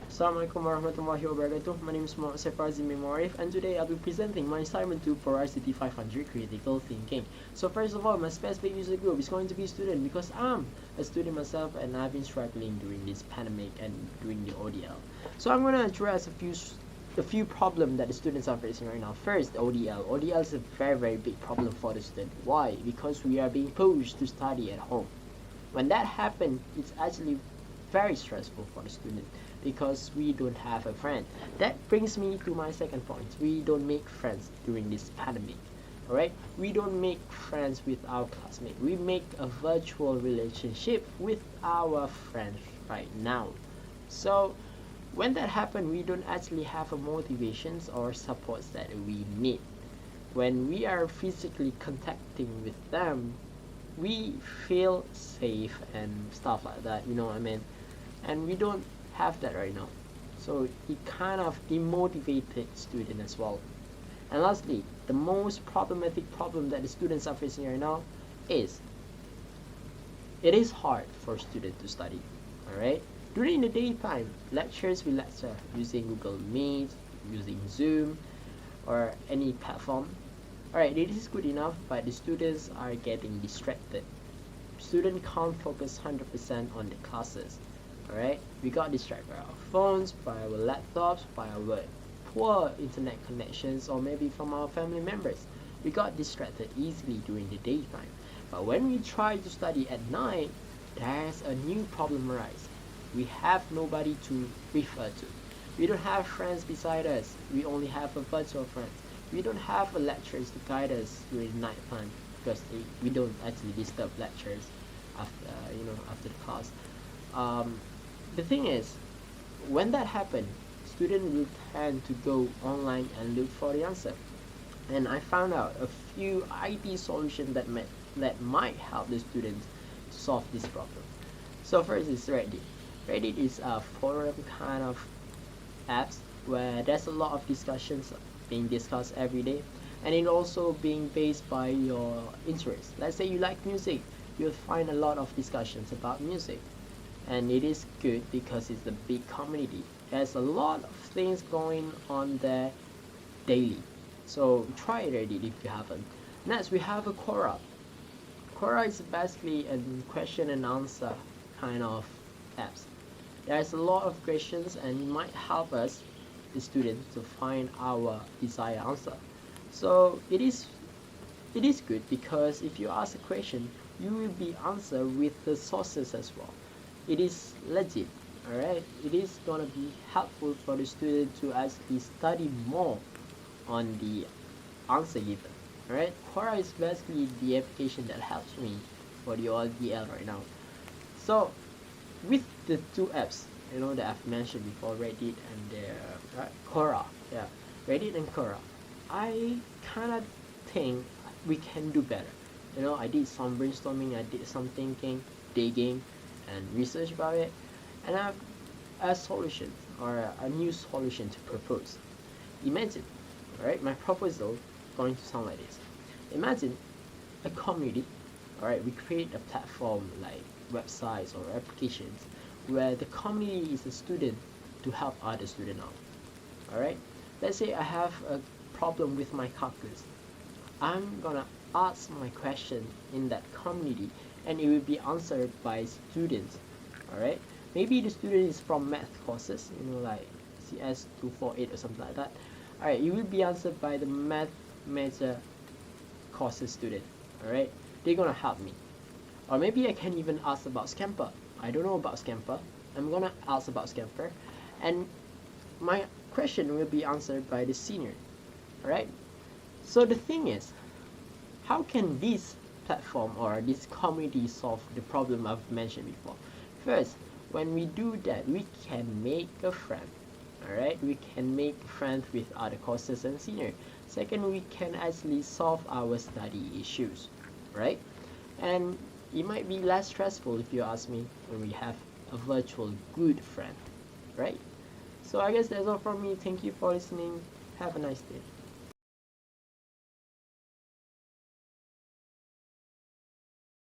Assalamualaikum warahmatullahi wabarakatuh. My name is Azim Ariff, and today I'll be presenting my assignment 2 for ICT500 Critical Thinking. So first of all, my specific user group is going to be student because I'm a student myself and I've been struggling during this pandemic and during the ODL. So I'm going to address a few problems that the students are facing right now. First, ODL. ODL is a very big problem for the student. Why? Because we are being pushed to study at home. When that happens, it's actually very stressful for the student because we don't have a friend. That brings me to my second point. We don't make friends during this pandemic. Alright? We don't make friends with our classmates. We make a virtual relationship with our friends right now. So when that happens, we don't actually have a motivations or supports that we need. When we are physically contacting with them, we feel safe and stuff like that, you know what I mean? And we don't have that right now, so it kind of demotivated student as well. And lastly, the most problematic problem that the students are facing right now is it is hard for students to study. All right, during the daytime lectures, we lecture using Google Meet, using Zoom or any platform. Alright, it is good enough, but the students are getting distracted. Students can't focus 100% on the classes. Alright, we got distracted by our phones, by our laptops, by our poor internet connections, or maybe from our family members. We got distracted easily during the daytime. But when we try to study at night, there's a new problem arise. We have nobody to refer to. We don't have friends beside us. We only have a virtual friends. We don't have a lecturers to guide us during night time because we don't actually disturb lectures after after the class. The thing is, when that happens, students will tend to go online and look for the answer. And I found out a few IT solutions that might help the students to solve this problem. So first is Reddit. Reddit is a forum kind of apps where there's a lot of discussions being discussed every day, and it also being based by your interest. Let's say you like music, you'll find a lot of discussions about music, and it is good because it's a big community. There's a lot of things going on there daily, so try it Reddit if you haven't. Next, we have a Quora. Quora is basically a question and answer kind of apps. There's a lot of questions and it might help us, the students, to find our desired answer. So it is good because if you ask a question, you will be answered with the sources as well. It is legit. Alright, it is gonna be helpful for the student to actually study more on the answer given. Alright, Quora is basically the application that helps me for the ODL right now. So with the two apps, that I've mentioned before, Reddit and Quora, Reddit and Quora, I kind of think we can do better. I did some brainstorming, I did some thinking, digging, and research about it, and I have a solution or a new solution to propose. Imagine, alright, my proposal is going to sound like this. Imagine a community, alright, we create a platform like websites or applications where the community is a student to help other student out. Alright, let's say I have a problem with my calculus. I'm gonna ask my question in that community and it will be answered by students. Alright, maybe the student is from math courses, like CS248 or something like that. Alright, it will be answered by the math major courses student. Alright, they're gonna help me. Or maybe I can even ask about Scamper. I don't know about Scamper. I'm gonna ask about Scamper, and my question will be answered by the senior. Alright? So the thing is, how can this platform or this community solve the problem I've mentioned before? First, when we do that, we can make a friend. Alright? We can make friends with other courses and senior. Second, we can actually solve our study issues. Right? And it might be less stressful if you ask me when we have a virtual good friend, right? So I guess that's all from me. Thank you for listening. Have a nice day.